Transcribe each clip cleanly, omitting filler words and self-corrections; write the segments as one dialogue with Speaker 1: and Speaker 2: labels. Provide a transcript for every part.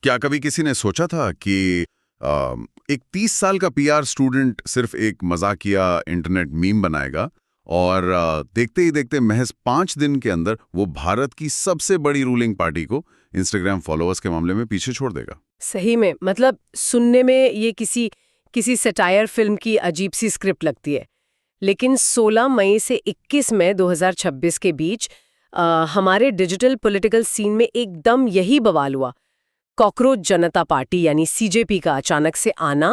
Speaker 1: क्या कभी किसी ने सोचा था कि एक 30 साल का पीआर स्टूडेंट सिर्फ एक मजाकिया इंटरनेट मीम बनाएगा और देखते ही देखते महज 5 दिन के अंदर वो भारत की सबसे बड़ी रूलिंग पार्टी को इंस्टाग्राम फॉलोअर्स के मामले में पीछे छोड़ देगा।
Speaker 2: सही में मतलब सुनने में ये किसी किसी सटायर फिल्म की अजीब सी स्क्रिप्ट लगती है। लेकिन 16 मई से 21 मई 2026 के बीच हमारे डिजिटल पॉलिटिकल सीन में एकदम यही बवाल हुआ। कॉकरोच जनता पार्टी यानी सीजेपी का अचानक से आना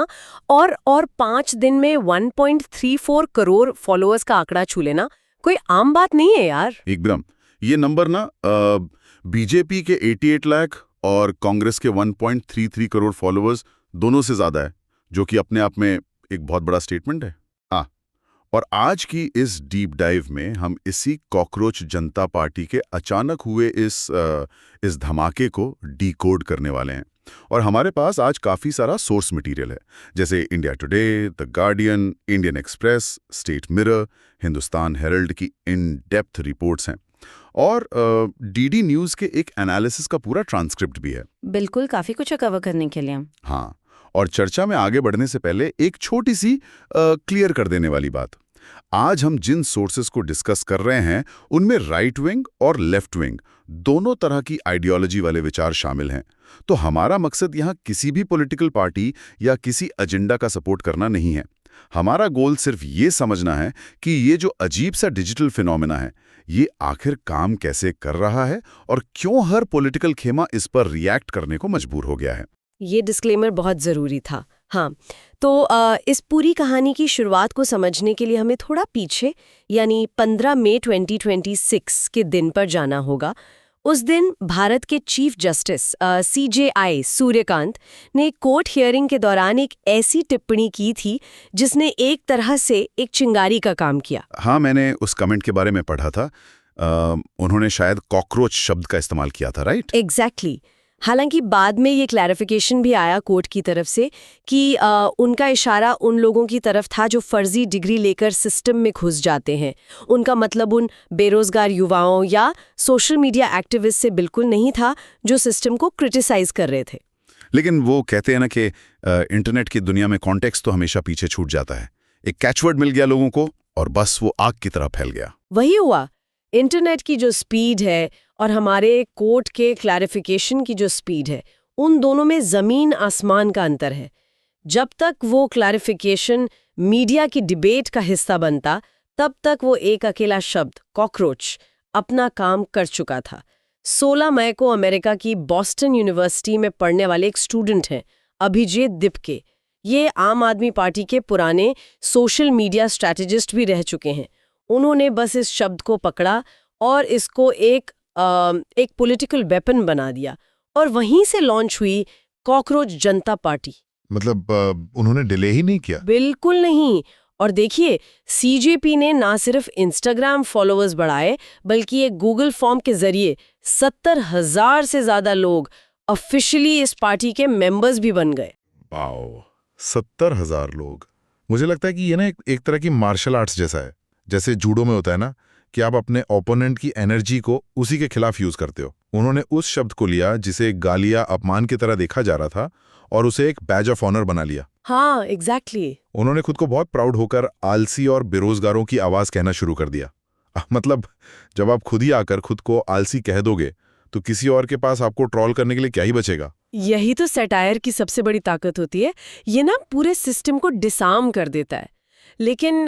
Speaker 2: और 5 दिन में 1.34 करोड़ फॉलोअर्स का आंकड़ा छू लेना कोई आम बात नहीं है यार।
Speaker 1: एकदम। ये नंबर ना बीजेपी के 88 लाख और कांग्रेस के 1.33 करोड़ फॉलोअर्स दोनों से ज्यादा है, जो कि अपने आप में एक बहुत बड़ा स्टेटमेंट है। और आज की इस डीप डाइव में हम इसी कॉकरोच जनता पार्टी के अचानक हुए इस धमाके को डीकोड करने वाले हैं। और हमारे पास आज काफ़ी सारा सोर्स मटेरियल है, जैसे India Today, the Guardian, Indian Express, State Mirror, Hindustan Herald की इन डेप्थ रिपोर्ट्स हैं और डीडी न्यूज़ के एक एनालिसिस का पूरा ट्रांसक्रिप्ट भी है।
Speaker 3: बिल्कुल, काफी कुछ कवर करने के लिए।
Speaker 1: हाँ, और चर्चा में आगे बढ़ने से पहले एक छोटी सी क्लियर कर देने वाली बात। आज हम जिन सोर्सेस को डिस्कस कर रहे हैं उनमें राइट विंग और लेफ्ट विंग दोनों तरह की आइडियोलॉजी वाले विचार शामिल हैं। तो हमारा मकसद यहाँ किसी भी पॉलिटिकल पार्टी या किसी एजेंडा का सपोर्ट करना नहीं है। हमारा गोल सिर्फ ये समझना है कि ये जो अजीब सा डिजिटल फिनोमेना है, ये आखिर काम कैसे कर रहा है और क्यों हर पॉलिटिकल खेमा इस पर रिएक्ट करने को मजबूर हो गया है।
Speaker 2: ये डिस्क्लेमर बहुत ज़रूरी था। हाँ, तो इस पूरी कहानी की शुरुआत को समझने के लिए हमें थोड़ा पीछे यानी 15 मई 2026 के दिन पर जाना होगा। उस दिन भारत के चीफ जस्टिस सीजेआई सूर्यकांत ने कोर्ट हियरिंग के दौरान एक ऐसी टिप्पणी की थी जिसने एक तरह से एक चिंगारी का काम किया।
Speaker 1: हाँ, मैंने उस कमेंट के बारे में पढ़ा था। उन्होंने शायद कॉकरोच शब्द का इस्तेमाल किया था, राइट?
Speaker 2: एग्जैक्टली। हालांकि बाद में ये क्लैरिफिकेशन भी आया कोर्ट की तरफ से कि उनका इशारा उन लोगों की तरफ था जो फर्जी डिग्री लेकर सिस्टम में घुस जाते हैं। उनका मतलब उन बेरोजगार युवाओं या सोशल मीडिया एक्टिविस्ट से बिल्कुल नहीं था जो सिस्टम को क्रिटिसाइज कर रहे थे।
Speaker 1: लेकिन वो कहते हैं ना कि इंटरनेट की दुनिया में कॉन्टेक्स्ट तो हमेशा पीछे छूट जाता है। एक कैचवर्ड मिल गया लोगों को और बस वो आग की तरह फैल गया।
Speaker 2: वही हुआ। इंटरनेट की जो स्पीड है और हमारे कोर्ट के क्लैरिफिकेशन की जो स्पीड है, उन दोनों में ज़मीन आसमान का अंतर है। जब तक वो क्लैरिफिकेशन मीडिया की डिबेट का हिस्सा बनता, तब तक वो एक अकेला शब्द कॉकरोच अपना काम कर चुका था। 16 मई को अमेरिका की बॉस्टन यूनिवर्सिटी में पढ़ने वाले एक स्टूडेंट हैं, अभिजीत दिपके। ये आम आदमी पार्टी के पुराने सोशल मीडिया स्ट्रैटेजिस्ट भी रह चुके हैं। उन्होंने बस इस शब्द को पकड़ा और इसको एक पॉलिटिकल वेपन बना दिया और वहीं से लॉन्च हुई कॉकरोच जनता पार्टी।
Speaker 4: मतलब उन्होंने डिले ही नहीं किया?
Speaker 2: बिल्कुल नहीं। और देखिए, सीजेपी ने ना सिर्फ इंस्टाग्राम फॉलोअर्स बढ़ाए, बल्कि एक गूगल फॉर्म के जरिए 70,000 से ज्यादा लोग ऑफिशियली इस पार्टी के मेंबर्स भी बन गए।
Speaker 4: वाओ, 70,000 लोग! मुझे लगता है कि ये ना एक तरह की मार्शल आर्ट्स जैसा है, जैसे जूडो में होता है ना कि आप अपने ओपोनेंट की एनर्जी को उसी के खिलाफ यूज करते हो। उन्होंने उस शब्द को लिया जिसे गाली या अपमान की तरह देखा जा रहा था और उसे एक बैज ऑफ ऑनर बना लिया।
Speaker 2: हाँ, एग्जैक्टली।
Speaker 4: उन्होंने खुद को बहुत प्राउड होकर आलसी और बेरोजगारों की आवाज कहना शुरू कर दिया। मतलब जब आप खुद ही आकर खुद को आलसी कह दोगे तो किसी और के पास आपको ट्रोल करने के लिए क्या ही बचेगा।
Speaker 2: यही तो सटायर की सबसे बड़ी ताकत होती है। ये ना पूरे सिस्टम को डिसार्म कर देता है। लेकिन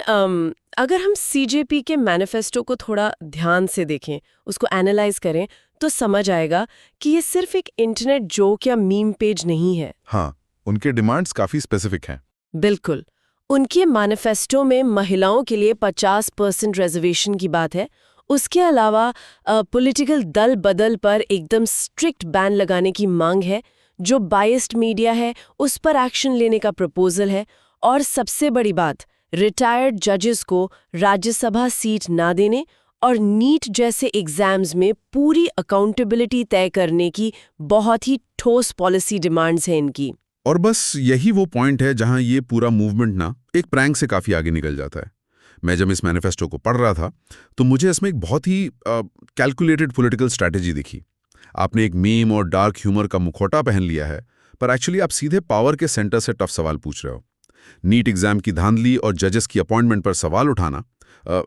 Speaker 2: अगर हम सीजेपी के मैनिफेस्टो को थोड़ा ध्यान से देखें, उसको एनालाइज करें, तो समझ आएगा कि ये सिर्फ एक इंटरनेट जोक या मीम पेज नहीं है।
Speaker 4: हाँ, उनके डिमांड्स काफी स्पेसिफिक हैं।
Speaker 2: बिल्कुल। उनके मैनिफेस्टो में महिलाओं के लिए 50% रिजर्वेशन की बात है। उसके अलावा पॉलिटिकल दल बदल पर एकदम स्ट्रिक्ट बैन लगाने की मांग है। जो बायस्ड मीडिया है उस पर एक्शन लेने का प्रपोजल है। और सबसे बड़ी बात, रिटायर्ड जजेस को राज्यसभा सीट ना देने और नीट जैसे एग्जाम्स में पूरी अकाउंटेबिलिटी तय करने की बहुत ही ठोस पॉलिसी डिमांड्स हैं इनकी।
Speaker 1: और बस यही वो पॉइंट है जहां ये पूरा मूवमेंट ना एक प्रैंक से काफी आगे निकल जाता है। मैं जब इस मैनिफेस्टो को पढ़ रहा था तो मुझे इसमें एक बहुत ही कैलकुलेटेड पॉलिटिकल स्ट्रैटेजी दिखी। आपने एक मीम और डार्क ह्यूमर का मुखौटा पहन लिया है, पर एक्चुअली आप सीधे पावर के सेंटर से टफ सवाल पूछ रहे हो। नीट एग्जाम की धांधली और जजेस की अपॉइंटमेंट पर सवाल उठाना,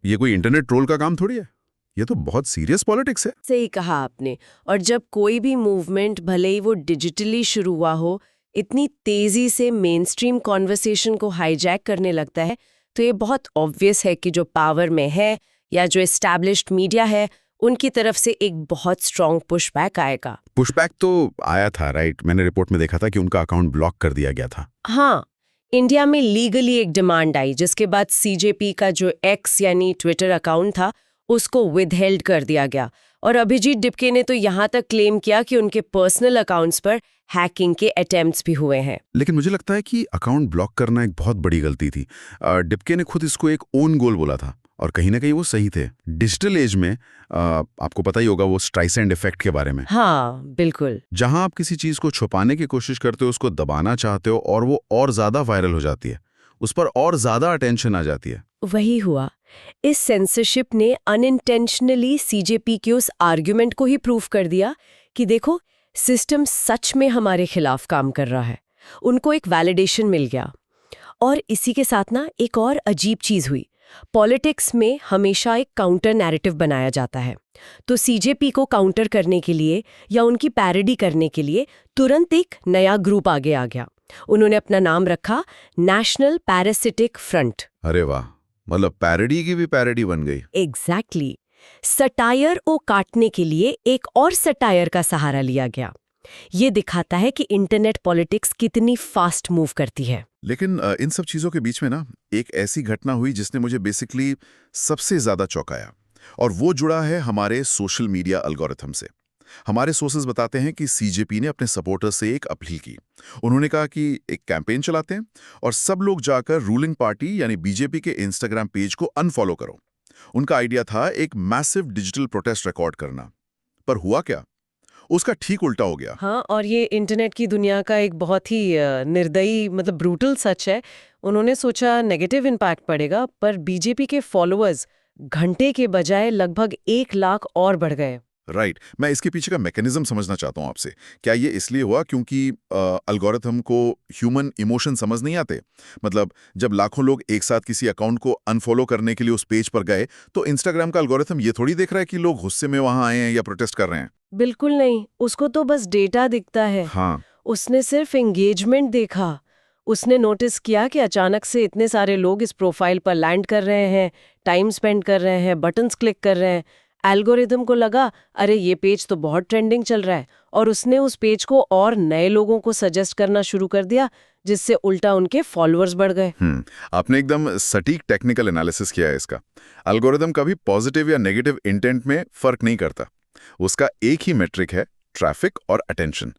Speaker 1: ये कोई इंटरनेट ट्रोल का काम थोड़ी है। ये तो बहुत सीरियस पॉलिटिक्स है।
Speaker 2: सही कहा आपने। और जब कोई भी मूवमेंट, भले ही वो डिजिटली शुरू हुआ हो, इतनी तेजी से मेन स्ट्रीम कॉन्वर्सेशन को हाईजैक करने लगता है, तो ये बहुत ऑब्वियस है कि जो पावर में है या जो एस्टैब्लिश्ड मीडिया है, उनकी तरफ से एक बहुत स्ट्रॉन्ग पुशबैक आएगा।
Speaker 1: पुशबैक तो आया था, राइट? मैंने रिपोर्ट में देखा था कि उनका अकाउंट ब्लॉक कर दिया गया था।
Speaker 2: हाँ, इंडिया में लीगली एक डिमांड आई, जिसके बाद सीजेपी का जो एक्स यानी ट्विटर अकाउंट था, उसको विदहेल्ड कर दिया गया। और अभिजीत डिपके ने तो यहाँ तक क्लेम किया कि उनके पर्सनल अकाउंट्स पर हैकिंग के अटेम्प्ट्स भी हुए हैं।
Speaker 1: लेकिन मुझे लगता है कि अकाउंट ब्लॉक करना एक बहुत बड़ी गलती थी। डिपके ने खुद इसको एक ओन गोल बोला था, और कहीं ना कहीं वो सही थे। डिजिटल एज में आपको पता ही होगा वो स्ट्राइसेंड इफेक्ट के बारे में।
Speaker 2: हाँ, बिल्कुल।
Speaker 1: जहां आप किसी चीज को छुपाने की कोशिश करते हो, उसको दबाना चाहते हो, और वो और ज्यादा वायरल हो जाती है, उस पर और ज्यादा अटेंशन आ जाती है।
Speaker 2: वही हुआ। इस सेंसरशिप ने अनइंटेंशनली सीजेपी के उस आर्ग्यूमेंट को ही प्रूफ कर दिया कि देखो, सिस्टम सच में हमारे खिलाफ काम कर रहा है। उनको एक वैलिडेशन मिल गया। और इसी के साथ ना एक और अजीब चीज हुई। पॉलिटिक्स में हमेशा एक काउंटर नैरेटिव बनाया जाता है, तो सीजेपी को काउंटर करने के लिए या उनकी पैरोडी करने के लिए तुरंत एक नया ग्रुप आगे आ गया। उन्होंने अपना नाम रखा नेशनल पैरासिटिक फ्रंट।
Speaker 1: अरे वाह, मतलब पैरोडी की भी पैरोडी बन गई।
Speaker 2: एग्जैक्टली। सटायर को काटने के लिए एक और सटायर का सहारा लिया गया। ये दिखाता है कि इंटरनेट पॉलिटिक्स कितनी फास्ट मूव करती है।
Speaker 1: लेकिन इन सब चीजों के बीच में ना एक ऐसी घटना हुई जिसने मुझे बेसिकली सबसे ज्यादा चौंकाया, और वो जुड़ा है हमारे सोशल मीडिया एल्गोरिथम से। हमारे सोर्सेज बताते हैं कि सीजेपी ने अपने सपोर्टर्स से एक अपील की। उन्होंने कहा कि एक कैंपेन चलाते हैं और सब लोग जाकर रूलिंग पार्टी यानी बीजेपी के इंस्टाग्राम पेज को अनफॉलो करो। उनका आइडिया था एक मैसिव डिजिटल प्रोटेस्ट रिकॉर्ड करना। पर हुआ क्या? उसका ठीक उल्टा हो गया।
Speaker 2: हाँ, और ये इंटरनेट की दुनिया का एक बहुत ही निर्दयी, मतलब ब्रूटल सच है। उन्होंने सोचा नेगेटिव इम्पैक्ट पड़ेगा, पर बीजेपी के फॉलोअर्स घंटे के बजाय लगभग 1 लाख और बढ़ गए।
Speaker 1: राइट। मैं इसके पीछे का मैकेनिज्म समझना चाहता हूं आपसे। क्या ये इसलिए हुआ क्योंकि एल्गोरिथम को ह्यूमन इमोशन समझ नहीं आते? मतलब जब लाखों लोग एक साथ किसी अकाउंट को अनफॉलो करने के लिए उस पेज पर गए, तो इंस्टाग्राम का एल्गोरिथम ये थोड़ी देख रहा है कि लोग गुस्से में वहां आए हैं या प्रोटेस्ट कर रहे हैं।
Speaker 2: बिल्कुल नहीं, उसको तो बस डेटा दिखता है।
Speaker 1: हाँ,
Speaker 2: उसने सिर्फ एंगेजमेंट देखा। उसने नोटिस किया कि अचानक से इतने सारे लोग इस प्रोफाइल पर लैंड कर रहे हैं, टाइम स्पेंड कर रहे हैं, बटन्स क्लिक कर रहे हैं। एल्गोरिथम को लगा, अरे ये पेज तो बहुत ट्रेंडिंग चल रहा है, और उसने उस पेज को और नए लोगों को सजेस्ट करना शुरू कर दिया, जिससे उल्टा उनके फॉलोअर्स बढ़ गए।
Speaker 1: आपने एकदम सटीक टेक्निकल एनालिसिस किया है इसका। एल्गोरिथम कभी पॉजिटिव या नेगेटिव इंटेंट में फर्क नहीं करता। उसका एक ही मेट्रिक है, ट्रैफिक और अटेंशन।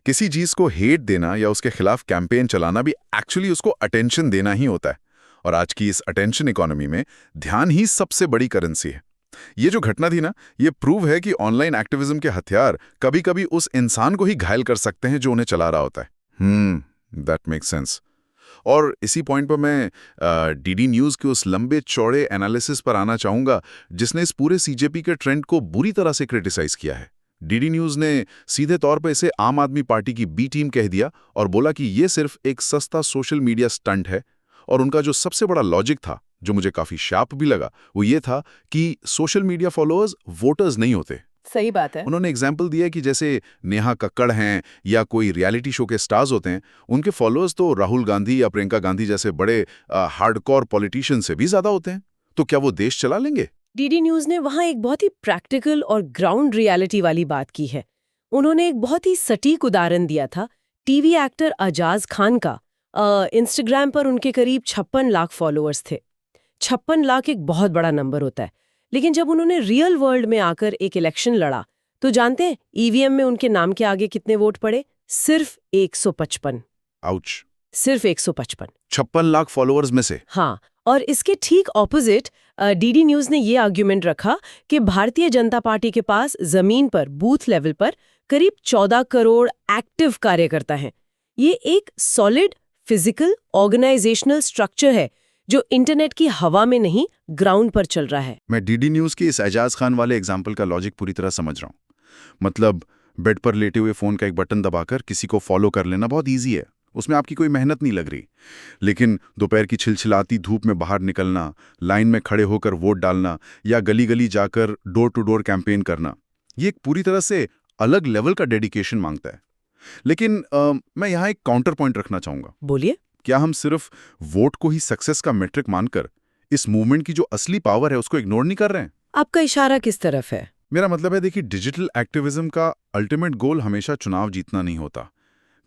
Speaker 1: किसी चीज को हेट देना या उसके खिलाफ कैंपेन चलाना भी एक्चुअली उसको अटेंशन देना ही होता है। और आज की इस अटेंशन इकोनॉमी में ध्यान ही सबसे बड़ी करेंसी है। ये जो घटना थी ना, ये प्रूव है कि ऑनलाइन एक्टिविज्म के हथियार कभी-कभी उस इंसान को ही घायल कर सकते हैं जो उन्हें चला रहा होता है। That makes sense. और इसी पॉइंट पर मैं डीडी न्यूज़ के उस लंबे चौड़े एनालिसिस पर आना चाहूंगा जिसने इस पूरे सीजेपी के ट्रेंड को बुरी तरह से क्रिटिसाइज किया है। डीडी न्यूज़ ने सीधे तौर पर इसे आम आदमी पार्टी की बी टीम कह दिया और बोला कि ये सिर्फ एक सस्ता सोशल मीडिया स्टंट है। और उनका जो सबसे बड़ा लॉजिक था, जो मुझे काफी शार्प भी लगा, वो ये था कि सोशल मीडिया फॉलोअर्स वोटर्स नहीं होते।
Speaker 2: सही बात है।
Speaker 1: उन्होंने एग्जाम्पल दिया कि जैसे नेहा कक्कड़ हैं या कोई रियलिटी शो के स्टार्स होते हैं, उनके फॉलोअर्स तो राहुल गांधी या प्रियंका गांधी जैसे बड़े हार्डकोर पॉलिटिशियन से भी ज्यादा होते हैं। तो क्या वो देश चला लेंगे?
Speaker 2: डीडी न्यूज़ ने वहाँ एक बहुत ही प्रैक्टिकल और ग्राउंड रियलिटी वाली बात की है। उन्होंने एक बहुत ही सटीक उदाहरण दिया था टीवी एक्टर अजाज खान का। इंस्टाग्राम पर उनके करीब 56 लाख फॉलोअर्स थे। 56 लाख एक बहुत बड़ा नंबर होता है, लेकिन जब उन्होंने रियल वर्ल्ड में आकर एक इलेक्शन लड़ा, तो जानते हैं ईवीएम में उनके नाम के आगे कितने वोट पड़े? सिर्फ 155।
Speaker 1: आउच।
Speaker 2: सिर्फ 155।
Speaker 1: 56 लाख फॉलोअर्स में से।
Speaker 2: हाँ, और इसके ठीक ऑपोजिट डीडी न्यूज़ ने ये आर्ग्यूमेंट रखा कि भारतीय जनता पार्टी के पास जमीन पर बूथ लेवल पर करीब 14 करोड़ एक्टिव कार्यकर्ता हैं। ये एक सॉलिड फिजिकल ऑर्गेनाइजेशनल स्ट्रक्चर है जो इंटरनेट की हवा में नहीं, ग्राउंड पर चल रहा है।
Speaker 1: मैं डीडी न्यूज़ के इस एजाज खान वाले एग्जाम्पल का लॉजिक पूरी तरह समझ रहा हूँ। मतलब बेड पर लेटे हुए फ़ोन का एक बटन दबाकर किसी को फॉलो कर लेना बहुत ईजी है, उसमें आपकी कोई मेहनत नहीं लग रही। लेकिन दोपहर की छिलछिलाती धूप में बाहर निकलना, लाइन में खड़े होकर वोट डालना या गली गली जाकर डोर टू डोर कैंपेन करना, ये एक पूरी तरह से अलग लेवल का डेडिकेशन मांगता है। लेकिन मैं यहाँ एक काउंटर पॉइंट रखना चाहूँगा।
Speaker 2: बोलिए।
Speaker 1: क्या हम सिर्फ वोट को ही सक्सेस का मेट्रिक मानकर इस मूवमेंट की जो असली पावर है उसको इग्नोर नहीं कर रहे हैं?
Speaker 2: आपका इशारा किस तरफ है?
Speaker 1: मेरा मतलब है, देखिए, डिजिटल एक्टिविज्म का अल्टीमेट गोल हमेशा चुनाव जीतना नहीं होता।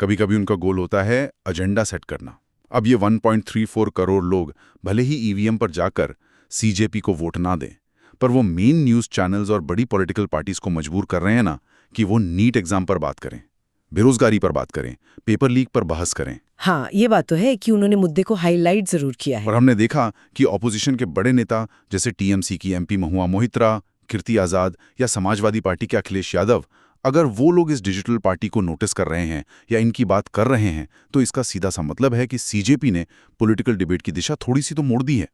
Speaker 1: कभी कभी उनका गोल होता है एजेंडा सेट करना। अब ये 1.34 करोड़ लोग भले ही ईवीएम पर जाकर सीजेपी को वोट ना दें, पर वो मेन न्यूज़ चैनल्स और बड़ी पॉलिटिकल पार्टीज को मजबूर कर रहे हैं ना कि वो नीट एग्जाम पर बात करें, बेरोजगारी पर बात करें, पेपर लीक पर बहस करें।
Speaker 2: हाँ, ये बात तो है कि उन्होंने मुद्दे को हाईलाइट जरूर किया है।
Speaker 1: और हमने देखा कि ऑपोजिशन के बड़े नेता जैसे टीएमसी की एमपी महुआ मोहित्रा, कीर्ति आजाद या समाजवादी पार्टी के अखिलेश यादव, अगर वो लोग इस डिजिटल पार्टी को नोटिस कर रहे हैं या इनकी बात कर रहे हैं, तो इसका सीधा सा मतलब है कि सीजेपी ने पॉलिटिकल डिबेट की दिशा थोड़ी सी तो मोड़ दी है।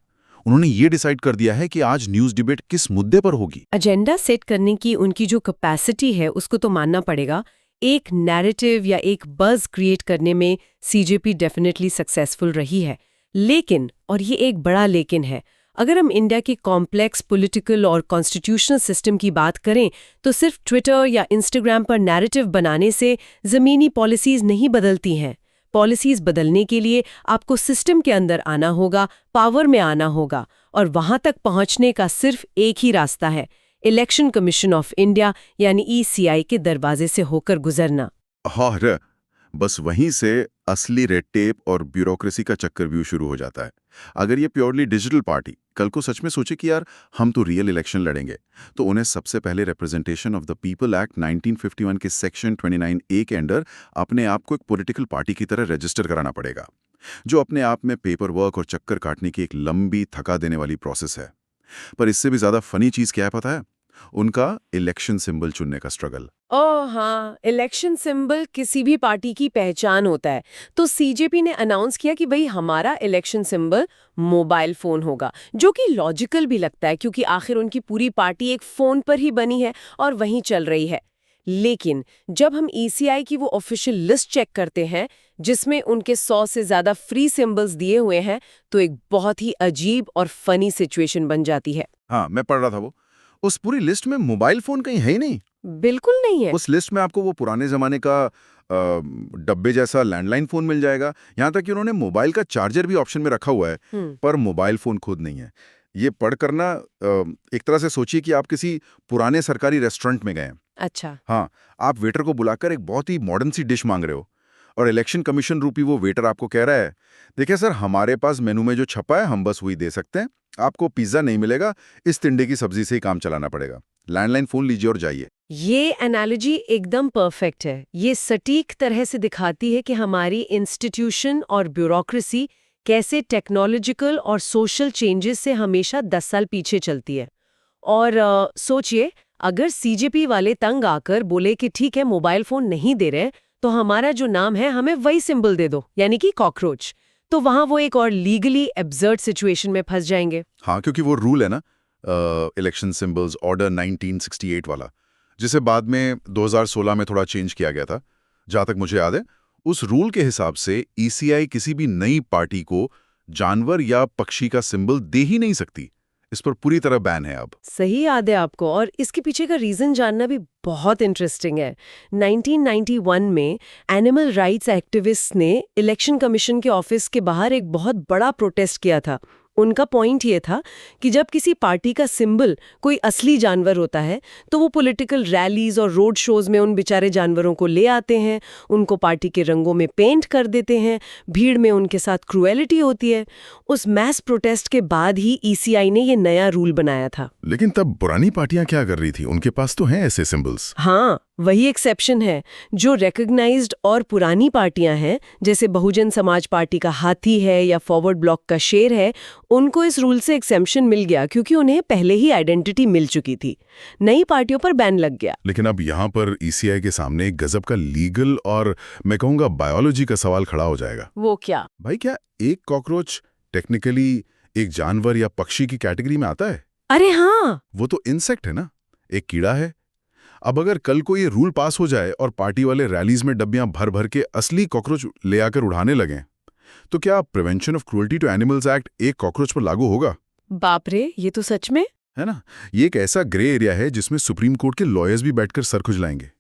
Speaker 1: उन्होंने ये डिसाइड कर दिया है कि आज न्यूज़ डिबेट किस मुद्दे पर होगी।
Speaker 2: एजेंडा सेट करने की उनकी जो कैपेसिटी है उसको तो मानना पड़ेगा। एक नैरेटिव या एक बज़ क्रिएट करने में सीजेपी डेफिनेटली सक्सेसफुल रही है। लेकिन, और ये एक बड़ा लेकिन है, अगर हम इंडिया के कॉम्प्लेक्स पॉलिटिकल और कॉन्स्टिट्यूशनल सिस्टम की बात करें तो सिर्फ ट्विटर या इंस्टाग्राम पर नैरेटिव बनाने से ज़मीनी पॉलिसीज़ नहीं बदलती हैं। पॉलिसीज़ बदलने के लिए आपको सिस्टम के अंदर आना होगा, पावर में आना होगा, और वहां तक पहुंचने का सिर्फ एक ही रास्ता है, इलेक्शन कमीशन ऑफ इंडिया यानी ईसीआई के दरवाजे से होकर गुजरना।
Speaker 1: हाँ, बस वहीं से असली रेड टेप और ब्यूरोक्रेसी का चक्रव्यूह शुरू हो जाता है। अगर ये प्योरली डिजिटल पार्टी कल को सच में सोचे कि यार हम तो रियल इलेक्शन लड़ेंगे, तो उन्हें सबसे पहले representation of the people act 1951 के सेक्शन 29A के अंडर अपने आप को एक पॉलिटिकल पार्टी की तरह रजिस्टर कराना पड़ेगा, जो अपने आप में पेपर वर्क और चक्कर काटने की एक लंबी थका देने वाली प्रोसेस है। पर इससे भी ज्यादा फनी चीज क्या है पता है? उनका इलेक्शन सिंबल चुनने का स्ट्रगल।
Speaker 2: ओह हाँ, इलेक्शन सिंबल किसी भी पार्टी की पहचान होता है। तो सीजेपी ने अनाउंस किया कि भाई हमारा इलेक्शन सिंबल मोबाइल फोन होगा, जो कि लॉजिकल भी लगता है क्योंकि आखिर उनकी पूरी पार्टी एक फोन पर ही बनी है और वहीं चल रही है। लेकिन जब हम ईसीआई की वो ऑफिशियल लिस्ट चेक करते हैं जिसमें उनके 100 से ज्यादा फ्री सिंबल्स दिए हुए हैं, तो एक बहुत ही अजीब और फनी सिचुएशन बन जाती है।
Speaker 1: हाँ, मैं पढ़ रहा था वो। उस पूरी लिस्ट में मोबाइल फोन कहीं है ही नहीं।
Speaker 2: बिल्कुल नहीं है।
Speaker 1: उस लिस्ट में आपको वो पुराने जमाने का डब्बे जैसा लैंडलाइन फोन मिल जाएगा। यहाँ तक कि उन्होंने मोबाइल का चार्जर भी ऑप्शन में रखा हुआ है, पर मोबाइल फोन खुद नहीं है। ये पढ़ करना एक तरह से सोचिए कि आप किसी पुराने सरकारी रेस्टोरेंट में गए।
Speaker 2: अच्छा।
Speaker 1: हाँ, आप वेटर को बुलाकर एक बहुत ही मॉडर्न सी डिश मांग रहे हो और इलेक्शन कमीशन रूपी वो वेटर आपको कह रहा है, देखिए सर, हमारे पास मेनू में जो छपा है हम बस वही दे सकते हैं, आपको पिज्जा नहीं मिलेगा, इस तिंडे की सब्जी से ही काम चलाना पड़ेगा, लैंडलाइन फोन लीजिए और जाइए।
Speaker 2: ये एनालॉजी एकदम परफेक्ट है। ये सटीक तरह से दिखाती है कि हमारी इंस्टीट्यूशन और ब्यूरोक्रेसी कैसे टेक्नोलॉजिकल और सोशल चेंजेस से हमेशा 10 साल पीछे चलती है। और सोचिए, अगर सीजेपी वाले तंग आकर बोले कि ठीक है मोबाइल फोन नहीं दे रहे, तो हमारा जो नाम है हमें वही सिंबल दे दो, यानी कि कॉकरोच, तो वहां वो एक और लीगली एब्सर्ड सिचुएशन में फंस जाएंगे।
Speaker 1: हाँ, क्योंकि वो रूल है ना, इलेक्शन सिंबल्स ऑर्डर 1968 वाला, जिसे बाद में 2016 में थोड़ा चेंज किया गया था। जहां तक मुझे याद है, उस रूल के हिसाब से ईसीआई किसी भी नई पार्टी को जानवर या पक्षी का सिंबल दे ही नहीं सकती। इस पर पूरी तरह बैन है अब।
Speaker 2: सही याद है आपको, और इसके पीछे का रीजन जानना भी बहुत इंटरेस्टिंग है। 1991 में एनिमल राइट्स एक्टिविस्ट ने इलेक्शन कमीशन के ऑफिस के बाहर एक बहुत बड़ा प्रोटेस्ट किया था। उनका पॉइंट ये था कि जब किसी पार्टी का सिंबल कोई असली जानवर होता है, तो वो पॉलिटिकल रैलीज और रोड शोज में उन बेचारे जानवरों को ले आते हैं, उनको पार्टी के रंगों में पेंट कर देते हैं, भीड़ में उनके साथ क्रूएलिटी होती है। उस मैस प्रोटेस्ट के बाद ही ईसीआई ने ये नया रूल बनाया था।
Speaker 1: लेकिन तब पुरानी पार्टियां क्या कर रही थी? उनके पास तो हैं ऐसे सिंबल्स।
Speaker 2: हाँ, वही एक्सेप्शन है। जो रिकॉग्नाइज्ड और पुरानी पार्टियां हैं, जैसे बहुजन समाज पार्टी का हाथी है या फॉरवर्ड ब्लॉक का शेर है, उनको इस रूल से एक्सेप्शन मिल गया क्योंकि उन्हें पहले ही आइडेंटिटी मिल चुकी थी। नई पार्टियों पर बैन लग गया।
Speaker 1: लेकिन अब यहाँ पर ईसीआई के सामने एक गजब का लीगल और मैं कहूँगा बायोलॉजी का सवाल खड़ा हो जाएगा।
Speaker 2: वो क्या?
Speaker 1: भाई, क्या एक कॉकरोच टेक्निकली एक जानवर या पक्षी की कैटेगरी में आता है?
Speaker 2: अरे हाँ,
Speaker 1: वो तो इंसेक्ट है ना, एक कीड़ा है। अब अगर कल को ये रूल पास हो जाए और पार्टी वाले रैलीज में डब्बियां भर भर के असली कॉकरोच ले आकर उड़ाने लगें, तो क्या prevention of cruelty to animals act एक कॉकरोच पर लागू होगा?
Speaker 2: बाप रे, ये तो सच में।
Speaker 1: है ना? ये एक ऐसा ग्रे एरिया है जिसमें सुप्रीम कोर्ट के लॉयर्स भी बैठकर सर खुजलाएंगे।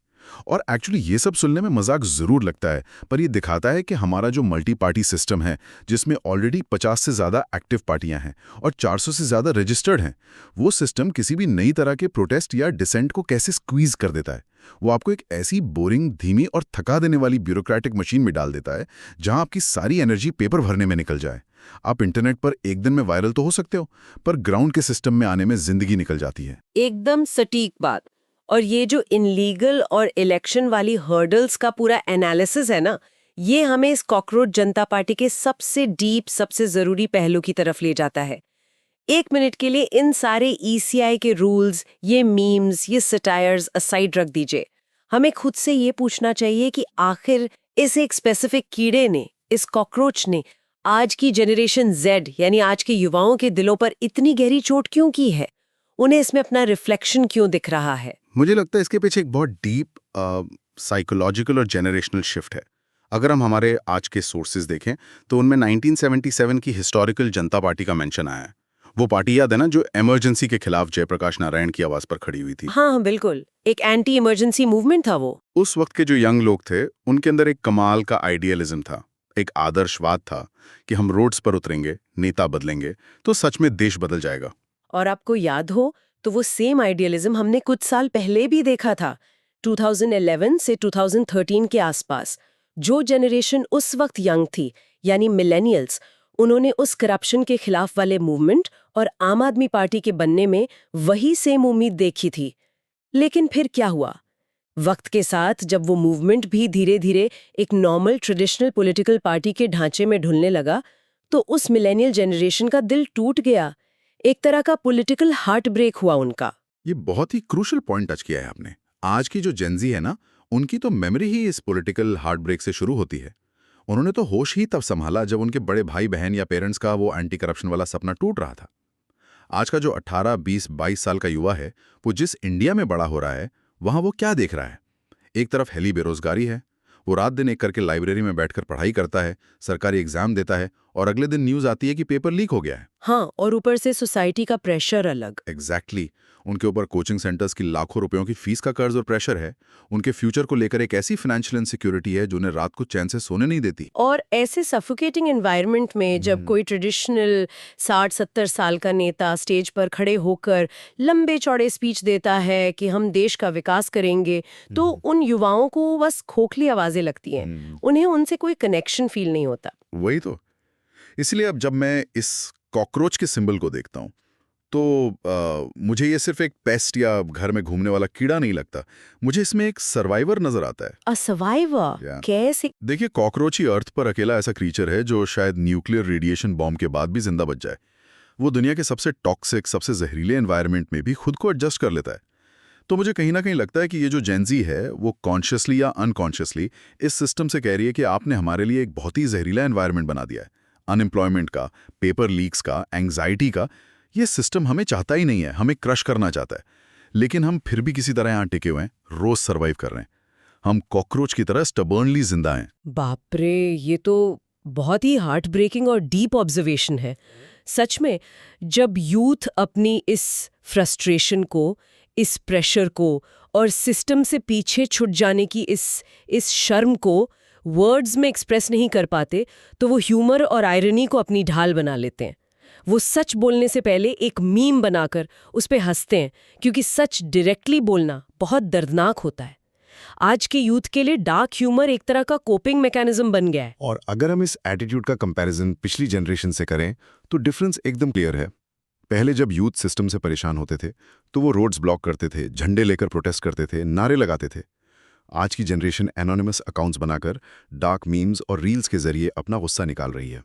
Speaker 1: और एक्चुअली ये सब सुनने में मजाक जरूर लगता है, पर ये दिखाता है कि हमारा जो मल्टी पार्टी सिस्टम है, जिसमें ऑलरेडी 50 से ज्यादा एक्टिव पार्टियां हैं और 400 से ज्यादा रजिस्टर्ड हैं, वो सिस्टम किसी भी नई तरह के प्रोटेस्ट या डिसेंट को कैसे स्क्वीज कर देता है। वो आपको एक ऐसी बोरिंग, धीमी और थका देने वाली ब्यूरोक्रेटिक मशीन में डाल देता है जहां आपकी सारी एनर्जी पेपर भरने में निकल जाए। आप इंटरनेट पर एक दिन में वायरल तो हो सकते हो, पर ग्राउंड के सिस्टम में आने में जिंदगी निकल जाती है।
Speaker 2: एकदम सटीक बात। और ये जो इनलीगल और इलेक्शन वाली हर्डल्स का पूरा एनालिसिस है ना, ये हमें इस कॉकरोच जनता पार्टी के सबसे डीप, सबसे जरूरी पहलू की तरफ ले जाता है। एक मिनट के लिए इन सारे ईसीआई के रूल्स, ये मीम्स, ये सटायर्स असाइड रख दीजिए। हमें खुद से ये पूछना चाहिए कि आखिर इस एक स्पेसिफिक कीड़े ने, इस कॉकरोच ने आज की जनरेशन जेड यानी आज के युवाओं के दिलों पर इतनी गहरी चोट क्यों की है? उन्हें इसमें अपना रिफ्लेक्शन क्यों दिख रहा है?
Speaker 1: मुझे लगता है इसके पीछे एक बहुत डीप साइकोलॉजिकल और जेनरेशनल शिफ्ट है। अगर हम हमारे आज के सोर्सेज देखें तो उनमें 1977 की हिस्टोरिकल जनता पार्टी का मेंशन आया है। वो पार्टी याद है ना, जो इमरजेंसी के खिलाफ जयप्रकाश नारायण की आवाज पर खड़ी हुई थी।
Speaker 2: हाँ, बिल्कुल, एक एंटी इमरजेंसी मूवमेंट था वो।
Speaker 1: उस वक्त के जो यंग लोग थे, उनके अंदर एक कमाल का आइडियलिज्म था, एक आदर्शवाद था कि हम रोड्स पर उतरेंगे, नेता बदलेंगे तो सच में देश बदल जाएगा।
Speaker 2: और आपको याद हो तो वो सेम आइडियलिज्म हमने कुछ साल पहले भी देखा था, 2011 से 2013 के आसपास। जो जनरेशन उस वक्त यंग थी, यानी मिलेनियल्स, उन्होंने उस करप्शन के खिलाफ वाले मूवमेंट और आम आदमी पार्टी के बनने में वही सेम उम्मीद देखी थी। लेकिन फिर क्या हुआ? वक्त के साथ जब वो मूवमेंट भी धीरे धीरे एक नॉर्मल ट्रेडिशनल पॉलिटिकल पार्टी के ढांचे में ढुलने लगा, तो उस मिलेनियल जनरेशन का दिल टूट गया। एक तरह का पॉलिटिकल हार्ट ब्रेक हुआ उनका।
Speaker 1: ये बहुत ही क्रूशल पॉइंट टच किया है आपने। आज की जो जेनजी है ना, उनकी तो मेमोरी ही इस पॉलिटिकल हार्ट ब्रेक से शुरू होती है। उन्होंने तो होश ही तब संभाला जब उनके बड़े भाई बहन या पेरेंट्स का वो एंटी करप्शन वाला सपना टूट रहा था। आज का जो 18, 20, 22 साल का युवा है, वो जिस इंडिया में बड़ा हो रहा है, वहां वो क्या देख रहा है? एक तरफ हेली बेरोजगारी है, वो रात दिन एक करके लाइब्रेरी में बैठकर पढ़ाई करता है, सरकारी एग्जाम देता है और अगले दिन न्यूज आती है कि पेपर लीक हो गया है।
Speaker 2: हाँ, और ऊपर से सोसाइटी का प्रेशर अलग।
Speaker 1: एग्जैक्टली। उनके ऊपर कोचिंग सेंटर्स की लाखों रुपयों की फीस का कर्ज और प्रेशर है। उनके फ्यूचर को लेकर एक ऐसी फाइनेंशियल इनसिक्योरिटी है जो उन्हें रात को चैन से सोने नहीं देती।
Speaker 2: और ऐसे सफोकेटिंग एनवायरनमेंट में जब कोई ट्रेडिशनल 60-70 साल का नेता स्टेज पर खड़े होकर लंबे चौड़े स्पीच देता है कि हम देश का विकास करेंगे, तो उन युवाओं को बस खोखली आवाजें लगती हैं। उन्हें उनसे कोई कनेक्शन फील नहीं होता।
Speaker 1: वही तो। इसलिए अब जब मैं इस कॉकरोच के सिंबल को देखता हूं तो मुझे ये सिर्फ एक पेस्ट या घर में घूमने वाला कीड़ा नहीं लगता। मुझे इसमें एक सर्वाइवर नजर आता है।
Speaker 2: अ सर्वाइवर? कैसे?
Speaker 1: देखिए, कॉकरोच ही अर्थ पर अकेला ऐसा क्रीचर है जो शायद न्यूक्लियर रेडिएशन बॉम्ब के बाद भी जिंदा बच जाए। वो दुनिया के सबसे टॉक्सिक, सबसे जहरीले एनवायरनमेंट में भी खुद को एडजस्ट कर लेता है। तो मुझे कहीं ना कहीं लगता है कि ये जो जेनजी है, वो कॉन्शियसली या अनकॉन्शियसली इस सिस्टम से कह रही है कि आपने हमारे लिए एक बहुत ही जहरीला एनवायरनमेंट बना दिया है। अनएम्प्लॉयमेंट का, पेपर लीक्स का, एंग्जाइटी का। ये सिस्टम हमें चाहता ही नहीं है, हमें क्रश करना चाहता है। लेकिन हम फिर भी किसी तरह यहाँ टिके हुए हैं, रोज सर्वाइव कर रहे हैं। हम कॉकरोच की तरह स्टबर्नली जिंदा हैं।
Speaker 2: बाप रे, ये तो बहुत ही हार्ट ब्रेकिंग और डीप ऑब्जर्वेशन है। सच में, जब यूथ अपनी इस फ्रस्ट्रेशन को, इस प्रेशर को और सिस्टम से पीछे छूट जाने की इस शर्म को वर्ड्स में एक्सप्रेस नहीं कर पाते, तो वो ह्यूमर और आयरनी को अपनी ढाल बना लेते हैं। वो सच बोलने से पहले एक मीम बनाकर उस पे हंसते हैं, क्योंकि सच डायरेक्टली बोलना बहुत दर्दनाक होता है। आज के यूथ के लिए डार्क ह्यूमर एक तरह का कोपिंग मैकेनिज्म बन गया है।
Speaker 5: और अगर हम इस एटीट्यूड का कंपैरिजन पिछली जनरेशन से करें तो डिफरेंस एकदम क्लियर है। पहले जब यूथ सिस्टम से परेशान होते थे तो वो रोड्स ब्लॉक करते थे, झंडे लेकर प्रोटेस्ट करते थे, नारे लगाते थे। आज की जनरेशन एनोनिमस अकाउंट्स बनाकर डार्क मीम्स और रील्स के जरिए अपना गुस्सा निकाल रही है।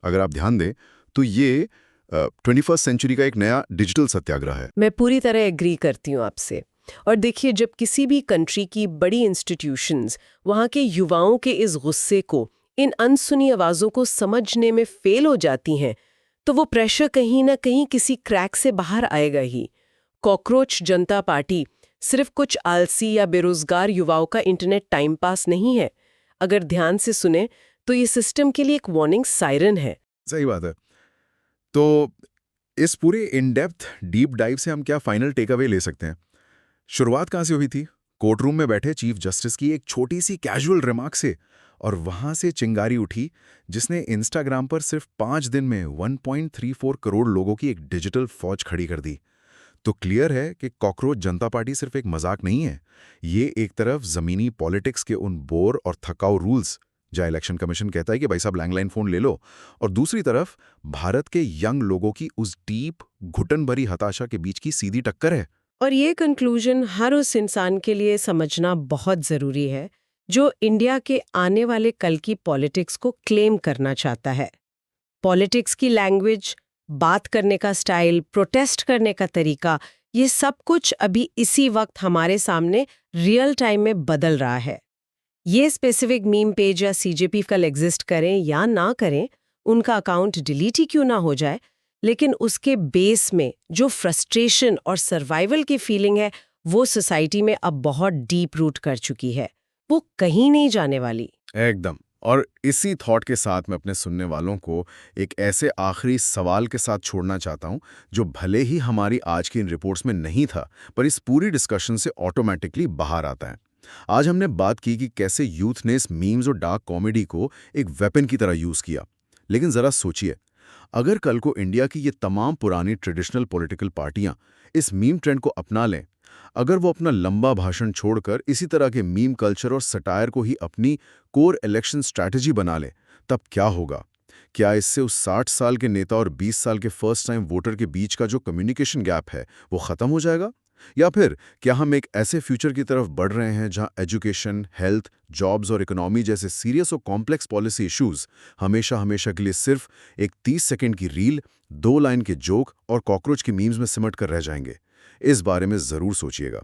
Speaker 5: अगर आप ध्यान दें तो ये 21st सेंचुरी का एक नया डिजिटल सत्याग्रह है।
Speaker 2: मैं पूरी तरह एग्री करती हूँ आपसे। और देखिए, जब किसी भी कंट्री की बड़ी इंस्टीट्यूशंस वहाँ के युवाओं के इस गुस्से को, इन अनसुनी आवाज़ों को समझने में फेल हो जाती हैं, तो वो प्रेशर कहीं ना कहीं किसी क्रैक से बाहर आएगा ही। कॉकरोच जनता पार्टी सिर्फ कुछ आलसी या बेरोजगार युवाओं का इंटरनेट टाइम पास नहीं है। अगर ध्यान से सुने तो ये सिस्टम के लिए एक वार्निंग सायरन है।
Speaker 5: सही बात है। तो इस पूरे इन डेप्थ डीप डाइव से हम क्या फाइनल टेक अवे ले सकते हैं? शुरुआत कहाँ से हुई थी? कोर्टरूम में बैठे चीफ जस्टिस की एक छोटी सी कैजुअल रिमार्क से, और वहां से चिंगारी उठी जिसने इंस्टाग्राम पर सिर्फ 5 दिन में 1.34 करोड़ लोगों की एक डिजिटल फौज खड़ी कर दी। तो क्लियर है कि कॉकरोच जनता पार्टी सिर्फ एक मजाक नहीं है। ये एक तरफ जमीनी पॉलिटिक्स के उन बोर और थकाऊ रूल्स, जहाँ इलेक्शन कमीशन कहता है कि भाई साहब लैंडलाइन फोन ले लो, और दूसरी तरफ भारत के यंग लोगों की उस डीप घुटन भरी हताशा के बीच की सीधी टक्कर है।
Speaker 2: और ये कंक्लूजन हर उस इंसान के लिए समझना बहुत जरूरी है जो इंडिया के आने वाले कल की पॉलिटिक्स को क्लेम करना चाहता है। पॉलिटिक्स की लैंग्वेज, बात करने का स्टाइल, प्रोटेस्ट करने का तरीका, ये सब कुछ अभी इसी वक्त हमारे सामने रियल टाइम में बदल रहा है। ये स्पेसिफिक मीम पेज या सीजेपी कल एग्जिस्ट करें या ना करें, उनका अकाउंट डिलीट ही क्यों ना हो जाए, लेकिन उसके बेस में जो फ्रस्ट्रेशन और सर्वाइवल की फीलिंग है वो सोसाइटी में अब बहुत डीप रूट कर चुकी है। वो कहीं नहीं जाने वाली।
Speaker 5: एकदम। और इसी थॉट के साथ मैं अपने सुनने वालों को एक ऐसे आखिरी सवाल के साथ छोड़ना चाहता हूं जो भले ही हमारी आज की इन रिपोर्ट्स में नहीं था, पर इस पूरी डिस्कशन से ऑटोमेटिकली बाहर आता है। आज हमने बात की कि कैसे यूथ ने इस मीम्स और डार्क कॉमेडी को एक वेपन की तरह यूज किया। लेकिन जरा सोचिए, अगर कल को इंडिया की ये तमाम पुरानी ट्रेडिशनल पॉलिटिकल पार्टियां इस मीम ट्रेंड को अपना लें, अगर वो अपना लंबा भाषण छोड़कर इसी तरह के मीम कल्चर और सटायर को ही अपनी कोर इलेक्शन स्ट्रैटेजी बना लें, तब क्या होगा? क्या इससे उस 60 साल के नेता और 20 साल के फर्स्ट टाइम वोटर के बीच का जो कम्युनिकेशन गैप है वो खत्म हो जाएगा? या फिर क्या हम एक ऐसे फ्यूचर की तरफ बढ़ रहे हैं जहां एजुकेशन, हेल्थ, जॉब्स और इकोनॉमी जैसे सीरियस और कॉम्प्लेक्स पॉलिसी इश्यूज हमेशा हमेशा के लिए सिर्फ एक 30 सेकंड की रील, 2 लाइन के जोक और कॉकरोच की मीम्स में सिमट कर रह जाएंगे? इस बारे में जरूर सोचिएगा।